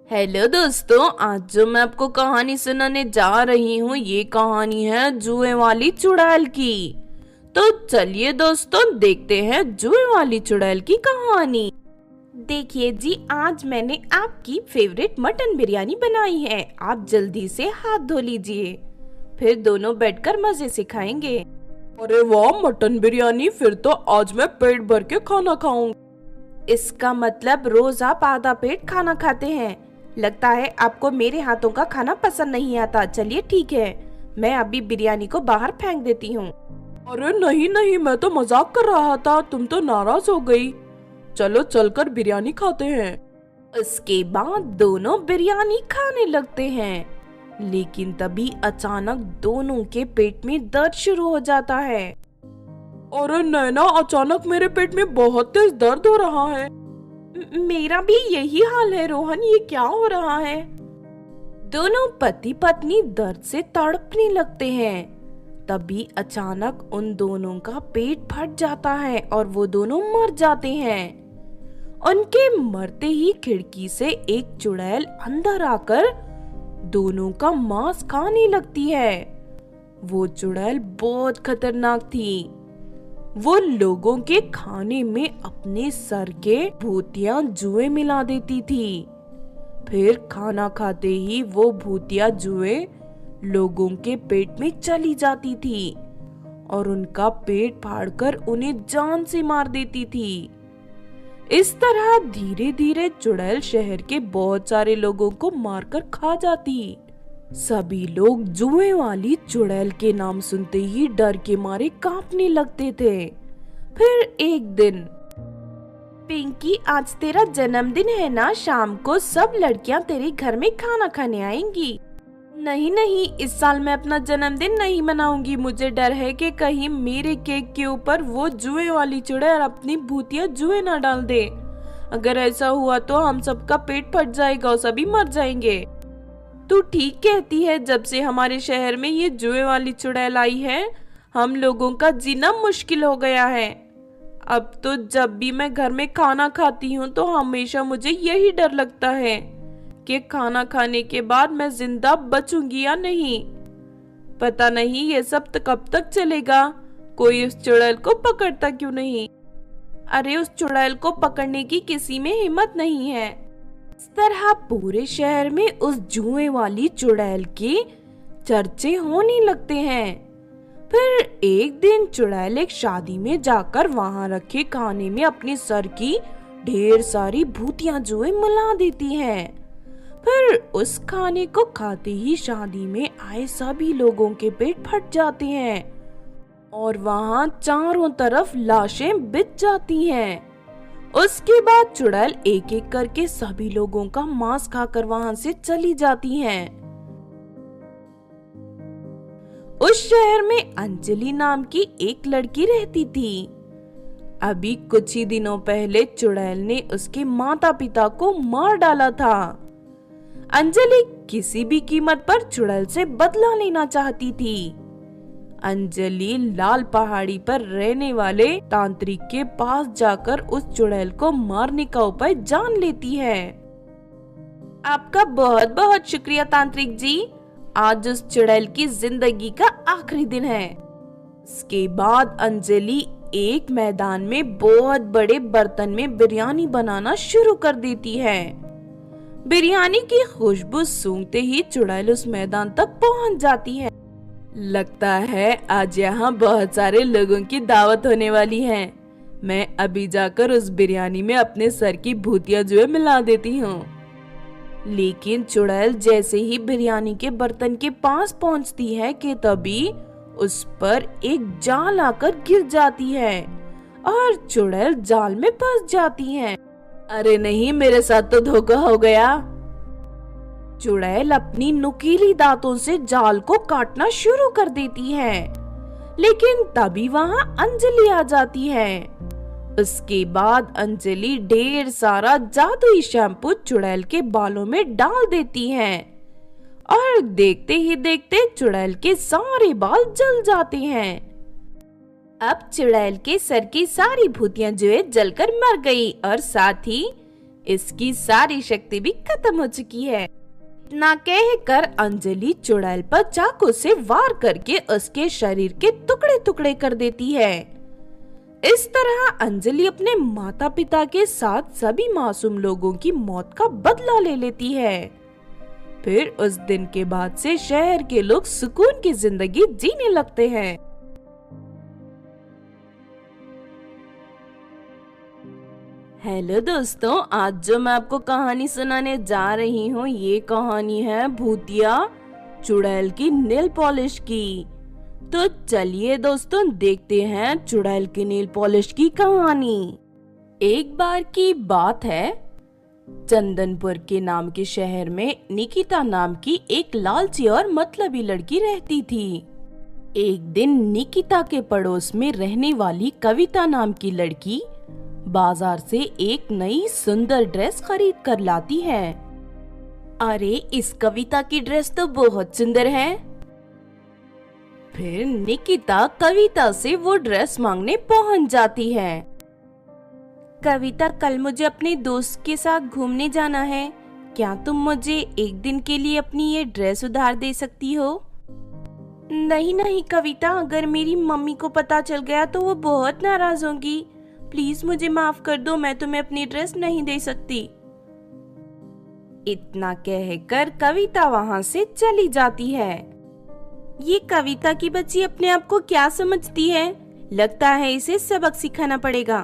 Hello दोस्तों, आज जो मैं आपको कहानी सुनाने जा रही हूँ ये कहानी है जुए वाली चुड़ैल की। तो चलिए दोस्तों देखते हैं जुए वाली चुड़ैल की कहानी। देखिए जी, आज मैंने आपकी फेवरेट मटन बिरयानी बनाई है। आप जल्दी से हाथ धो लीजिए, फिर दोनों बैठकर मजे से खाएंगे। अरे वाह, मटन बिरयानी! फिर तो आज मैं पेट भर के खाना खाऊंगा। इसका मतलब रोज आप आधा पेट खाना खाते हैं। लगता है आपको मेरे हाथों का खाना पसंद नहीं आता। चलिए ठीक है, मैं अभी बिरयानी को बाहर फेंक देती हूँ। अरे नहीं नहीं, मैं तो मजाक कर रहा था, तुम तो नाराज हो गई। चलो चलकर बिरयानी खाते हैं। उसके बाद दोनों बिरयानी खाने लगते हैं, लेकिन तभी अचानक दोनों के पेट में दर्द शुरू हो जाता है। अरे नैना, अचानक मेरे पेट में बहुत तेज दर्द हो रहा है। मेरा भी यही हाल है रोहन, ये क्या हो रहा है? दोनों पति पत्नी दर्द से तड़पने लगते हैं। तभी अचानक उन दोनों का पेट फट जाता है और वो दोनों मर जाते हैं। उनके मरते ही खिड़की से एक चुड़ैल अंदर आकर दोनों का मांस खाने लगती है। वो चुड़ैल बहुत खतरनाक थी। वो लोगों के खाने में अपने सर के भूतिया जुए मिला देती थी। फिर खाना खाते ही वो भूतिया जुए लोगों के पेट में चली जाती थी और उनका पेट फाड़कर उन्हें जान से मार देती थी। इस तरह धीरे धीरे चुड़ैल शहर के बहुत सारे लोगों को मारकर खा जाती। सभी लोग जुए वाली चुड़ैल के नाम सुनते ही डर के मारे कांपने लगते थे। फिर एक दिन, पिंकी आज तेरा जन्मदिन है ना, शाम को सब लड़कियां तेरे घर में खाना खाने आएंगी। नहीं नहीं, इस साल मैं अपना जन्मदिन नहीं मनाऊंगी। मुझे डर है कि कहीं मेरे केक के ऊपर वो जुए वाली चुड़ैल अपनी भूतिया जुए ना डाल दे। अगर ऐसा हुआ तो हम सबका पेट फट जाएगा और सभी मर जाएंगे। तू ठीक कहती है, जब से हमारे शहर में ये जुए वाली चुड़ैल आई है, हम लोगों का जीना मुश्किल हो गया है। अब तो जब भी मैं घर में खाना खाती हूँ तो हमेशा मुझे यही डर लगता है कि खाना खाने के बाद मैं जिंदा बचूंगी या नहीं। पता नहीं ये सब कब तक चलेगा। कोई उस चुड़ैल को पकड़ता क्यों नहीं? अरे उस चुड़ैल को पकड़ने की किसी में हिम्मत नहीं है। इस तरह पूरे शहर में उस जुए वाली चुड़ैल के चर्चे होने लगते हैं। फिर एक दिन चुड़ैल एक शादी में जाकर वहां रखे खाने में अपने सर की ढेर सारी भूतिया जुए मिला देती है। फिर उस खाने को खाते ही शादी में आए सभी लोगों के पेट फट जाते हैं और वहां चारों तरफ लाशें बिछ जाती हैं। उसके बाद चुड़ैल एक एक करके सभी लोगों का मांस खाकर वहां से चली जाती हैं। उस शहर में अंजलि नाम की एक लड़की रहती थी। अभी कुछ ही दिनों पहले चुड़ैल ने उसके माता पिता को मार डाला था। अंजलि किसी भी कीमत पर चुड़ैल से बदला लेना चाहती थी। अंजलि लाल पहाड़ी पर रहने वाले तांत्रिक के पास जाकर उस चुड़ैल को मारने का उपाय जान लेती है। आपका बहुत बहुत शुक्रिया तांत्रिक जी, आज उस चुड़ैल की जिंदगी का आखिरी दिन है। इसके बाद अंजलि एक मैदान में बहुत बड़े बर्तन में बिरयानी बनाना शुरू कर देती है। बिरयानी की खुशबू सूंघते ही चुड़ैल उस मैदान तक पहुंच जाती है। लगता है आज यहाँ बहुत सारे लोगों की दावत होने वाली है। मैं अभी जाकर उस बिरयानी में अपने सर की भूतिया जुए मिला देती हूँ। लेकिन चुड़ैल जैसे ही बिरयानी के बर्तन के पास पहुँचती है कि तभी उस पर एक जाल आकर गिर जाती है और चुड़ैल जाल में फंस जाती है। अरे नहीं, मेरे साथ तो धोखा हो गया। चुड़ैल अपनी नुकीली दांतों से जाल को काटना शुरू कर देती है, लेकिन तभी वहां अंजलि आ जाती है। उसके बाद अंजलि ढेर सारा जादुई शैम्पू चुड़ैल के बालों में डाल देती है और देखते ही देखते चुड़ैल के सारे बाल जल जाते हैं। अब चुड़ैल के सर की सारी भूतियां जुए जलकर मर गई और साथ ही इसकी सारी शक्ति भी खत्म हो चुकी है। इतना कहकर अंजलि चुड़ैल पर चाकू से वार करके उसके शरीर के टुकड़े टुकड़े कर देती है। इस तरह अंजलि अपने माता पिता के साथ सभी मासूम लोगों की मौत का बदला ले लेती है। फिर उस दिन के बाद से शहर के लोग सुकून की जिंदगी जीने लगते हैं। हेलो दोस्तों, आज जो मैं आपको कहानी सुनाने जा रही हूँ ये कहानी है भूतिया चुड़ैल की नेल पॉलिश की। तो चलिए दोस्तों देखते हैं चुड़ैल की नेल पॉलिश की कहानी। एक बार की बात है, चंदनपुर के नाम के शहर में निकिता नाम की एक लालची और मतलबी लड़की रहती थी। एक दिन निकिता के पड़ोस में रहने वाली कविता नाम की लड़की बाजार से एक नई सुंदर ड्रेस खरीद कर लाती है। अरे इस कविता की ड्रेस तो बहुत सुंदर है। फिर निकिता कविता से वो ड्रेस मांगने पहुंच जाती है। कविता, कल मुझे अपने दोस्त के साथ घूमने जाना है, क्या तुम मुझे एक दिन के लिए अपनी ये ड्रेस उधार दे सकती हो? नहीं नहीं कविता, अगर मेरी मम्मी को पता चल गया तो वो बहुत नाराज होंगी। प्लीज मुझे माफ कर दो, मैं तुम्हें अपनी ड्रेस नहीं दे सकती। इतना कहकर कविता वहाँ से चली जाती है। ये कविता की बच्ची अपने आप को क्या समझती है? लगता है इसे सबक सिखाना पड़ेगा।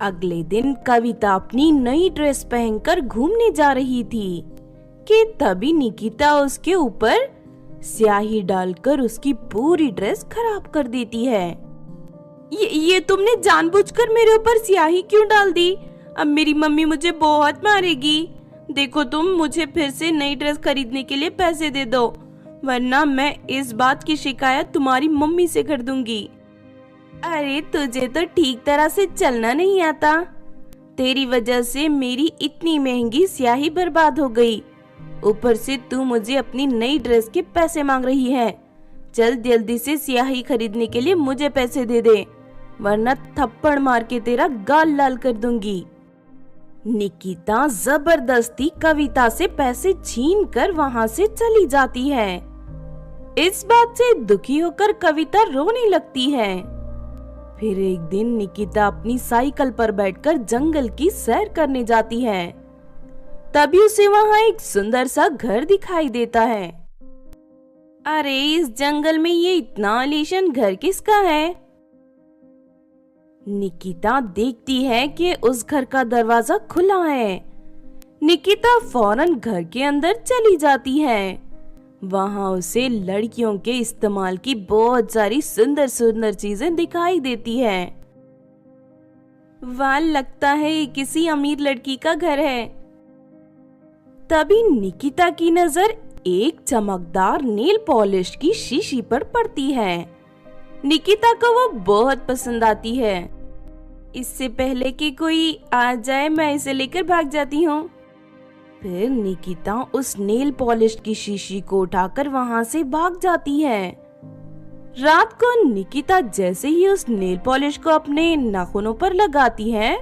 अगले दिन कविता अपनी नई ड्रेस पहनकर घूमने जा रही थी कि तभी निकिता उसके ऊपर स्याही डालकर उसकी पूरी ड्रेस खराब कर देती है। ये तुमने जानबूझकर मेरे ऊपर स्याही क्यों डाल दी? अब मेरी मम्मी मुझे बहुत मारेगी। देखो तुम मुझे फिर से नई ड्रेस खरीदने के लिए पैसे दे दो, वरना मैं इस बात की शिकायत तुम्हारी मम्मी से कर दूंगी। अरे तुझे तो ठीक तरह से चलना नहीं आता। तेरी वजह से मेरी इतनी महंगी स्याही बर्बाद हो गई। ऊपर से तू मुझे अपनी नई ड्रेस के पैसे मांग रही है। चल जल्दी से स्याही खरीदने के लिए मुझे पैसे दे दे, वरना थप्पड़ मार के तेरा गाल लाल कर दूंगी। निकिता जबरदस्ती कविता से पैसे छीन कर वहाँ से चली जाती है। इस बात से दुखी होकर कविता रोने लगती है। फिर एक दिन निकिता अपनी साइकिल पर बैठकर जंगल की सैर करने जाती है। तभी उसे वहाँ एक सुंदर सा घर दिखाई देता है। अरे इस जंगल में ये इतना आलीशान घर किसका है? निकिता देखती है कि उस घर का दरवाजा खुला है। निकिता फौरन घर के अंदर चली जाती है। वहाँ उसे लड़कियों के इस्तेमाल की बहुत सारी सुंदर सुंदर चीजें दिखाई देती है। वाह, लगता है ये किसी अमीर लड़की का घर है। तभी निकिता की नजर एक चमकदार नेल पॉलिश की शीशी पर पड़ती है। निकिता को वो बहुत पसंद आती है। इससे पहले कि कोई आ जाए मैं इसे लेकर भाग जाती हूँ। फिर निकिता उस नेल पॉलिश की शीशी को उठाकर वहाँ से भाग जाती है। रात को निकिता जैसे ही उस नेल पॉलिश को अपने नाखूनों पर लगाती है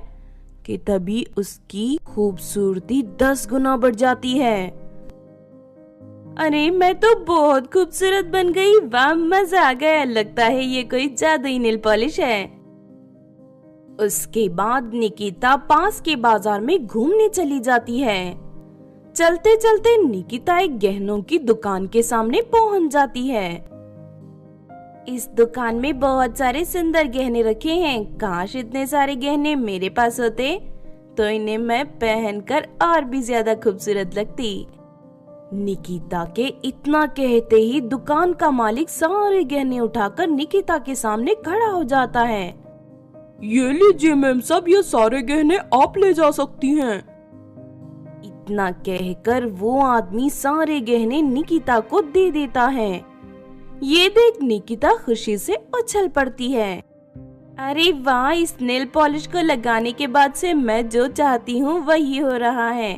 कि तभी उसकी खूबसूरती 10 गुना बढ़ जाती है। अरे मैं तो बहुत खूबसूरत बन गई। वाह, मजा आ गया। लगता है ये कोई जादुई नेल पॉलिश है। उसके बाद निकिता पास के बाजार में घूमने चली जाती है। चलते चलते निकिता एक गहनों की दुकान के सामने पहुंच जाती है। इस दुकान में बहुत सारे सुंदर गहने रखे हैं। काश इतने सारे गहने मेरे पास होते तो इन्हें मैं पहनकर और भी ज्यादा खूबसूरत लगती। निकिता के इतना कहते ही दुकान का मालिक सारे गहने उठाकर निकिता के सामने खड़ा हो जाता है। ये लीजिए मैम साहब, ये सारे गहने आप ले जा सकती हैं। इतना कहकर वो आदमी सारे गहने निकिता को दे देता है। ये देख निकिता खुशी से उछल पड़ती है। अरे वाह, इस नेल पॉलिश को लगाने के बाद से मैं जो चाहती हूँ वही हो रहा है।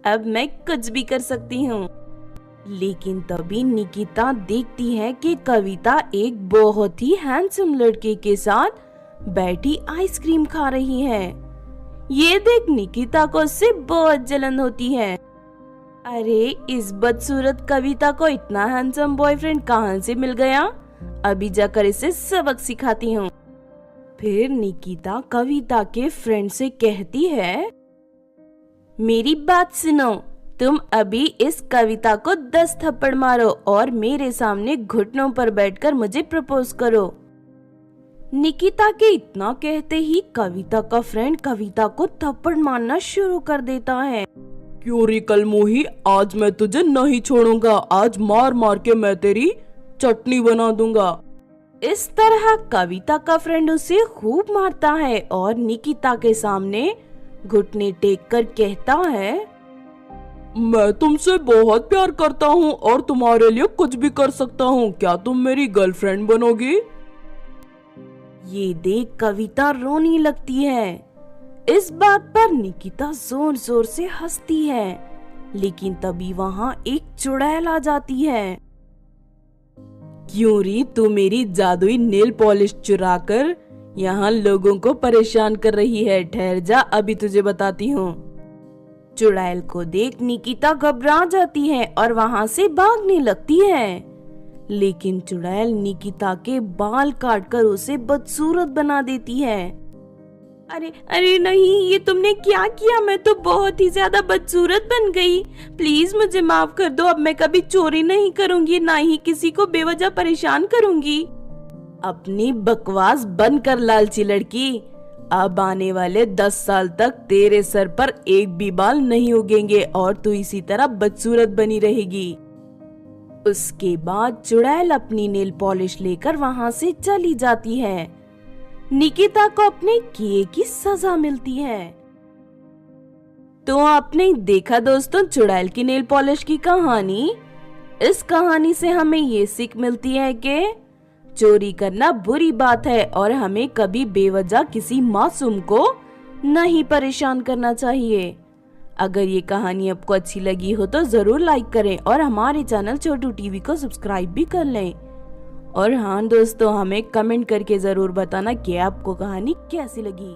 अब मैं कुछ भी कर सकती हूँ। लेकिन तभी निकिता देखती है कि कविता एक बहुत ही हैंडसम लड़के के साथ बैठी आइसक्रीम खा रही है। ये देख, निकिता को उससे बहुत जलन होती है। अरे इस बदसूरत कविता को इतना हैंडसम बॉयफ्रेंड कहाँ से मिल गया? अभी जाकर इसे सबक सिखाती हूँ। फिर निकिता कविता के फ्रेंड से कहती है, मेरी बात सुनो, तुम अभी इस कविता को 10 थप्पड़ मारो और मेरे सामने घुटनों पर बैठकर मुझे प्रपोज करो। निकिता के इतना कहते ही कविता का फ्रेंड कविता को थप्पड़ मारना शुरू कर देता है। क्यों रे कलमोही, आज मैं तुझे नहीं छोड़ूंगा। आज मार मार के मैं तेरी चटनी बना दूंगा। इस तरह कविता का फ्रेंड उसे खूब मारता है और निकिता के सामने घुटने टेक कर कहता है, मैं तुमसे बहुत प्यार करता हूँ और तुम्हारे लिए कुछ भी कर सकता हूँ। क्या तुम मेरी गर्लफ्रेंड बनोगी? ये देख कविता रोने लगती है। इस बात पर निकिता जोर जोर से हंसती है, लेकिन तभी वहाँ एक चुड़ैल आ जाती है। क्यों री, तू मेरी जादुई नेल पॉलिश चुरा कर यहाँ लोगों को परेशान कर रही है। ठहर जा, अभी तुझे बताती हूँ। चुड़ैल को देख निकिता घबरा जाती है और वहाँ से भागने लगती है, लेकिन चुड़ैल निकिता के बाल काटकर उसे बदसूरत बना देती है। अरे अरे नहीं, ये तुमने क्या किया? मैं तो बहुत ही ज्यादा बदसूरत बन गई। प्लीज मुझे माफ कर दो। अब मैं कभी चोरी नहीं करूंगी, ना ही किसी को बेवजह परेशान करूंगी। अपनी बकवास बंद कर लालची लड़की। अब आने वाले 10 साल तक तेरे सर पर एक भी बाल नहीं उगेंगे और तू इसी तरह बदसूरत बनी रहेगी। उसके बाद चुड़ैल अपनी नेल पॉलिश लेकर वहाँ से चली जाती है। निकिता को अपने किए की सजा मिलती है। तो आपने देखा दोस्तों चुड़ैल की नेल पॉलिश की कहानी। इस कहानी से हमें ये सीख मिलती है कि चोरी करना बुरी बात है और हमें कभी बेवजह किसी मासूम को नहीं परेशान करना चाहिए। अगर ये कहानी आपको अच्छी लगी हो तो जरूर लाइक करें और हमारे चैनल छोटू टीवी को सब्सक्राइब भी कर लें। और हाँ दोस्तों, हमें कमेंट करके जरूर बताना कि आपको कहानी कैसी लगी।